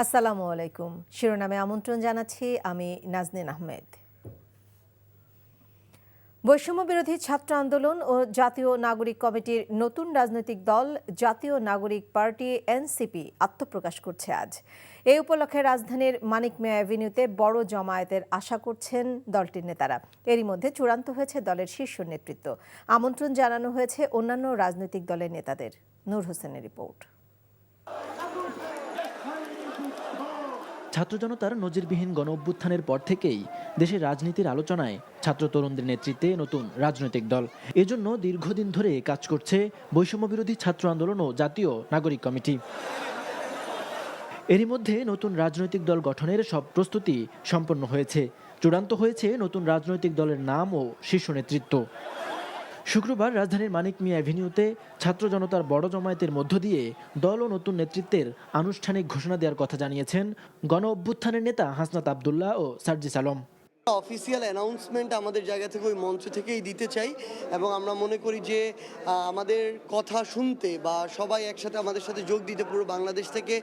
আসসালামু আলাইকুম। শিরোনামে আমন্ত্রণ জানাচ্ছি আমি নাজনীন আহমেদ। বৈষম্য বিরোধী ছাত্র আন্দোলন ও জাতীয় নাগরিক কমিটির নতুন রাজনৈতিক দল জাতীয় নাগরিক পার্টি এনসিপি আত্মপ্রকাশ করছে আজ। এই উপলক্ষে রাজধানীর মানিক মিয়া অ্যাভিনিউতে বড় জমায়েতের আশা করছেন দলটির নেতারা। এরই মধ্যে চূড়ান্ত হয়েছে দলের শীর্ষ নেতৃত্ব। আমন্ত্রণ জানানো হয়েছে অন্যান্য রাজনৈতিক দলের নেতাদের। নূর হোসেনের রিপোর্ট। ছাত্র জনতার নজিরবিহীন গণ অভ্যুত্থানের পর থেকেই দেশের রাজনীতির আলোচনায় ছাত্র তরুণদের নেতৃত্বে নতুন রাজনৈতিক দল। এজন্য দীর্ঘদিন ধরে কাজ করছে বৈষম্য বিরোধী ছাত্র আন্দোলন ও জাতীয় নাগরিক কমিটি। এরই মধ্যে নতুন রাজনৈতিক দল গঠনের সব প্রস্তুতি সম্পন্ন হয়েছে। চূড়ান্ত হয়েছে নতুন রাজনৈতিক দলের নাম ও শীর্ষ নেতৃত্ব। শুক্রবার রাজধানীর মানিক মিয়া অ্যাভিনিউতে ছাত্র জনতার বড় জমায়েতের মধ্য দিয়ে দল ও নতুন নেতৃত্বের আনুষ্ঠানিক ঘোষণা দেওয়ার কথা জানিয়েছেন গণ অভ্যুত্থানের নেতা হাসনাত আবদুল্লাহ ও সার্জিস আলম। অফিসিয়াল অ্যানাউন্সমেন্ট আমাদের জায়গা থেকে ওই মঞ্চ থেকেই দিতে চাই এবং আমরা মনে করি যে আমাদের কথা শুনতে বা সবাই একসাথে আমাদের সাথে যোগ দিতে পুরো বাংলাদেশ থেকে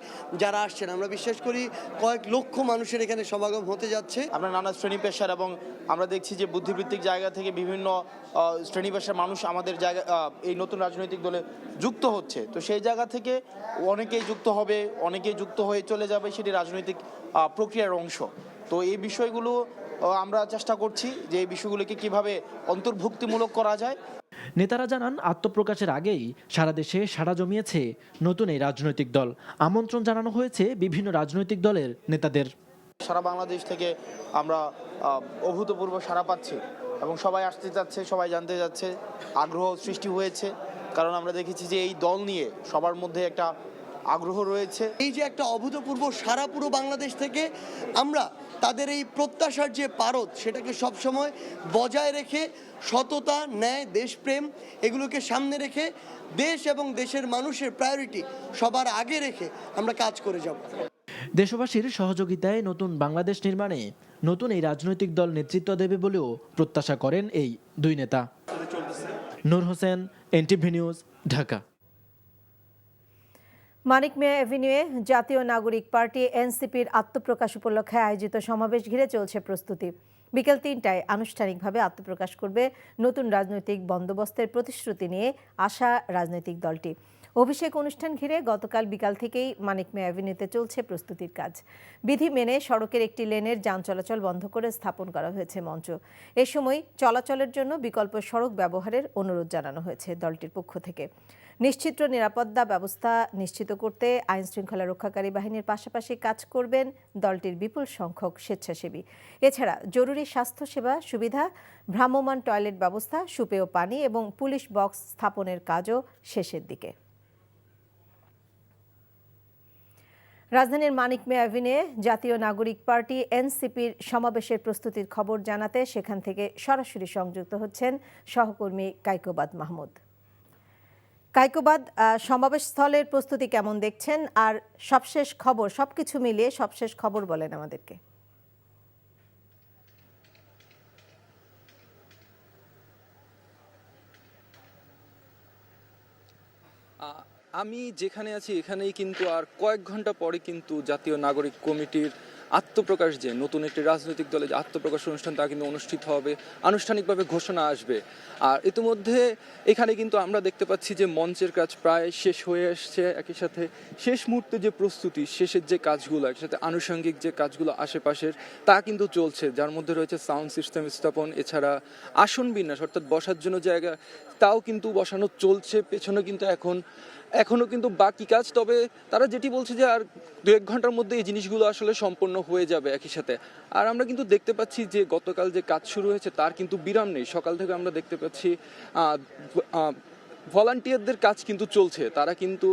যারা আসছেন, আমরা বিশ্বাস করি কয়েক লক্ষ মানুষের এখানে সমাগম হতে যাচ্ছে। আমরা নানা শ্রেণী পেশার এবং আমরা দেখছি যে বুদ্ধিবৃত্তিক জায়গা থেকে বিভিন্ন শ্রেণী পেশার মানুষ আমাদের জায়গা এই নতুন রাজনৈতিক দলে যুক্ত হচ্ছে। তো সেই জায়গা থেকে অনেকেই যুক্ত হবে, অনেকেই যুক্ত হয়ে চলে যাবে, সেটি রাজনৈতিক প্রক্রিয়ার অংশ। তো এই বিষয়গুলো আমরা চেষ্টা করছি যে এই বিষয়গুলোকে কিভাবে অন্তর্ভুক্তিমূলক করা যায়। নেতারা জানান, আত্মপ্রকাশের আগেই সারা দেশে সাড়া জমিয়েছে নতুন এই রাজনৈতিক দল। আমন্ত্রণ জানানো হয়েছে বিভিন্ন রাজনৈতিক দলের নেতাদের। সারা বাংলাদেশ থেকে আমরা অভূতপূর্ব সাড়া পাচ্ছি এবং সবাই আসতে যাচ্ছে, সবাই জানতে যাচ্ছে, আগ্রহ সৃষ্টি হয়েছে। কারণ আমরা দেখেছি যে এই দল নিয়ে সবার মধ্যে একটা আগ্রহ রয়েছে। এই যে একটা অভূতপূর্ব সারা পুরো বাংলাদেশ থেকে আমরা তাদের এই প্রত্যাশার যে পারদ সেটাকে সবসময় বজায় রেখে সততা, ন্যায়, দেশপ্রেম এগুলোকে সামনে রেখে দেশ এবং দেশের মানুষের প্রায়োরিটি সবার আগে রেখে আমরা কাজ করে যাব। দেশবাসীর সহযোগিতায় নতুন বাংলাদেশ নির্মাণে নতুন এই রাজনৈতিক দল নেতৃত্ব দেবে বলেও প্রত্যাশা করেন এই দুই নেতা। নূর হোসেন, এনটিভি নিউজ, ঢাকা। মানিক মিয়া অ্যাভিনিউয়ে জাতীয় নাগরিক পার্টি এনসিপির আত্মপ্রকাশ উপলক্ষে আয়োজিত সমাবেশ ঘিরে চলছে প্রস্তুতি। বিকেল ৩টায় আনুষ্ঠানিকভাবে আত্মপ্রকাশ করবে নতুন রাজনৈতিক বন্দোবস্তের প্রতিশ্রুতি নিয়ে আসা রাজনৈতিক দলটি। অভিষেক অনুষ্ঠান ঘিরে গতকাল বিকাল থেকেই মানিক মিয়া অ্যাভিনিউতে চলছে প্রস্তুতির কাজ। বিধি মেনে সড়কের একটি লেনের যান চলাচল বন্ধ করে স্থাপন করা হয়েছে মঞ্চ। এ সময় চলাচলের জন্য বিকল্প সড়ক ব্যবহারের অনুরোধ জানানো হয়েছে দলটির পক্ষ থেকে। নিশ্চিত নিরাপত্তা ব্যবস্থা নিশ্চিত করতে আইনশৃঙ্খলা রক্ষাকারী বাহিনীর পাশাপাশি কাজ করবেন দলটির বিপুল সংখ্যক স্বেচ্ছাসেবী। এছাড়া জরুরি স্বাস্থ্যসেবা সুবিধা, ভ্রাম্যমাণ টয়লেট ব্যবস্থা, সুপেয় পানি এবং পুলিশ বক্স স্থাপনের কাজও শেষের দিকে। রাজধানীর মানিক মিয়া অ্যাভিনিউয়ে জাতীয় নাগরিক পার্টি এনসিপির সমাবেশের প্রস্তুতির খবর জানাতে সেখান থেকে সরাসরি সংযুক্ত হচ্ছেন সহকর্মী কাইকোবাদ মাহমুদ। কাইকোবাদ, সমাবেশ স্থলের প্রস্তুতি কেমন দেখছেন, আর সবশেষ খবর, সবকিছু মিলিয়ে সবশেষ খবর বলেন আমাদেরকে। আমি যেখানে আছি এখানেই কিন্তু আর কয়েক ঘন্টা পরে কিন্তু জাতীয় নাগরিক কমিটির আত্মপ্রকাশ, যে নতুন একটি রাজনৈতিক দলের যে আত্মপ্রকাশ অনুষ্ঠান, তা কিন্তু অনুষ্ঠিত হবে, আনুষ্ঠানিকভাবে ঘোষণা আসবে। আর ইতিমধ্যে এখানে কিন্তু আমরা দেখতে পাচ্ছি যে মঞ্চের কাজ প্রায় শেষ হয়ে আসছে। একই সাথে শেষ মুহূর্তে যে প্রস্তুতি, শেষের যে কাজগুলো, একই সাথে আনুষঙ্গিক যে কাজগুলো আশেপাশের, তা কিন্তু চলছে, যার মধ্যে রয়েছে সাউন্ড সিস্টেম স্থাপন, এছাড়া আসন বিন্যাস অর্থাৎ বসার জন্য জায়গা, তাও কিন্তু বসানো চলছে। পেছনে কিন্তু এখনও কিন্তু বাকি কাজ, তবে তারা যেটি বলছে যে আর 2-1 ঘন্টার মধ্যে এই জিনিসগুলো আসলে সম্পন্ন হয়ে যাবে একই সাথে। আর আমরা কিন্তু দেখতে পাচ্ছি যে গতকাল যে কাজ শুরু হয়েছে তার কিন্তু বিরাম নেই। সকাল থেকে আমরা দেখতে পাচ্ছি ভলান্টিয়ারদের কাজ কিন্তু চলছে। তারা কিন্তু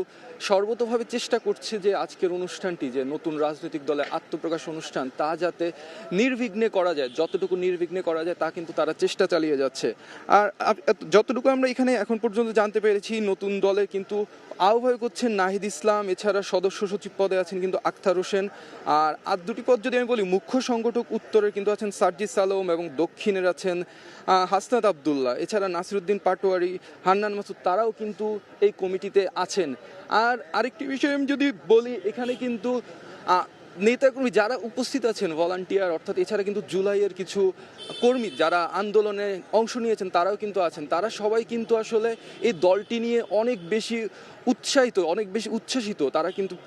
সর্বতোভাবে চেষ্টা করছে যে আজকের অনুষ্ঠানটি, যে নতুন রাজনৈতিক দলের আত্মপ্রকাশ অনুষ্ঠান, তা যাতে নির্বিঘ্নে করা যায়, যতটুকু নির্বিঘ্নে করা যায় তা কিন্তু তারা চেষ্টা চালিয়ে যাচ্ছে। আর যতটুকু আমরা এখানে এখন পর্যন্ত জানতে পেরেছি, নতুন দলের কিন্তু আহ্বায়ক হচ্ছেন নাহিদ ইসলাম, এছাড়া সদস্য সচিব পদে আছেন কিন্তু আখতার হোসেন। আর দুটি পদ যদি আমি বলি, মুখ্য সংগঠক উত্তরের কিন্তু আছেন সার্জিস আলম এবং দক্ষিণের আছেন হাসনাত আবদুল্লাহ। এছাড়া নাসিরউদ্দিন পাটোয়ারি, হান্নান মাসুদ, তারাও কিন্তু এই কমিটিতে আছেন। আর আরেকটি বিষয় আমি যদি বলি, এখানে কিন্তু নেতাকর্মী যারা উপস্থিত আছেন ভলান্টিয়ার, অর্থাৎ এছাড়া কিন্তু জুলাইয়ের কিছু কর্মী যারা আন্দোলনে অংশ নিয়েছেন তারাও কিন্তু আছেন। তারা সবাই কিন্তু আসলে এই দলটি নিয়ে অনেক বেশি উৎসাহিত, অনেক বেশি উচ্ছ্বাসিত।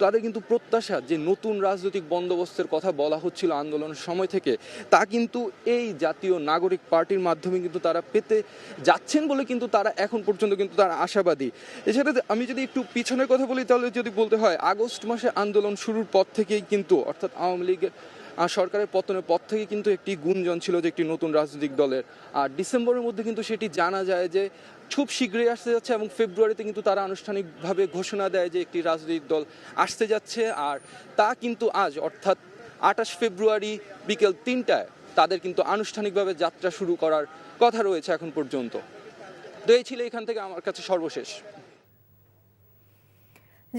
তাদের কিন্তু প্রত্যাশা যে নতুন রাজনৈতিক বন্দোবস্তের কথা বলা হচ্ছিল আন্দোলনের সময় থেকে, তা কিন্তু এই জাতীয় নাগরিক পার্টির মাধ্যমে কিন্তু তারা পেতে যাচ্ছেন বলে কিন্তু তারা এখন পর্যন্ত কিন্তু তারা আশাবাদী। এছাড়া আমি যদি একটু পিছনের কথা বলি, তাহলে যদি বলতে হয় আগস্ট মাসে আন্দোলন শুরুর পর থেকেই কিন্তু, অর্থাৎ আওয়ামী লীগের সরকারের পতনের পর থেকে কিন্তু একটি গুঞ্জন ছিল যে একটি নতুন রাজনৈতিক দলের, আর ডিসেম্বরের মধ্যে কিন্তু সেটি জানা যায় যে খুব শীঘ্রই আসতে যাচ্ছে, এবং ফেব্রুয়ারিতে কিন্তু তারা আনুষ্ঠানিকভাবে ঘোষণা দেয় যে একটি রাজনৈতিক দল আসতে যাচ্ছে। আর তা কিন্তু আজ, অর্থাৎ 28 ফেব্রুয়ারি বিকেল 3টায় তাদের কিন্তু আনুষ্ঠানিকভাবে যাত্রা শুরু করার কথা রয়েছে এখন পর্যন্ত। তো এই ছিল এখান থেকে আমার কাছে সর্বশেষ।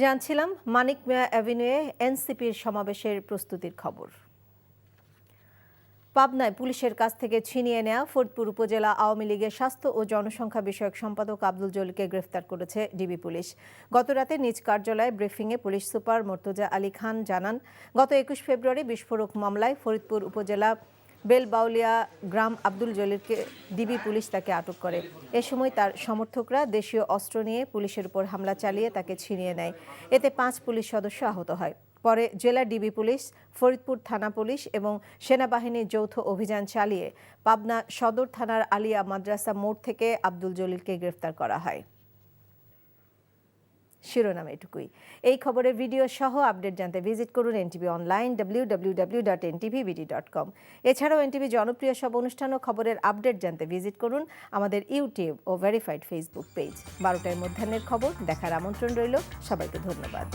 জানছিলাম মানিক মিয়া অ্যাভিনিউয়ে এনসিপির সমাবেশের প্রস্তুতির খবর। পাবনায় পুলিশের কাছ থেকে ছিনিয়ে নেওয়া ফরিদপুর উপজেলা আওয়ামী লীগের স্বাস্থ্য ও জনসংখ্যা বিষয়ক সম্পাদক আব্দুল জলিলকে গ্রেফতার করেছে ডিবি পুলিশ। গতরাতে নিজ কার্যালয়ে ব্রিফিংয়ে পুলিশ সুপার মর্তুজা আলী খান জানান, গত 21 ফেব্রুয়ারি বিস্ফোরক মামলায় ফরিদপুর উপজেলা বেলবাউলিয়া গ্রাম আব্দুল জলিলকে ডিবি পুলিশ তাকে আটক করে। এ সময় তার সমর্থকরা দেশীয় অস্ত্র নিয়ে পুলিশের উপর হামলা চালিয়ে তাকে ছিনিয়ে নেয়। এতে 5 পুলিশ সদস্য আহত হয়। পরে জেলা ডিবি পুলিশ, ফরিদপুর থানা পুলিশ এবং সেনাবাহিনীর যৌথ অভিযান চালিয়ে পাবনা সদর থানার আলিয়া মাদ্রাসা মোড় থেকে আব্দুল জলিলকে গ্রেফতার করা হয়। শিরোনাম এটুকুই। এই খবরের ভিডিও সহ আপডেট জানতে ভিজিট করুন এনটিভি অনলাইন www.ntvbd.com। এছাড়াও এনটিভি জনপ্রিয় সব অনুষ্ঠান ও খবরের আপডেট জানতে ভিজিট করুন আমাদের ইউটিউব ও ভেরিফাইড ফেসবুক পেজ। 12টায় মধ্যাহ্নের খবর দেখার আমন্ত্রণ রইল। সবাইকে ধন্যবাদ।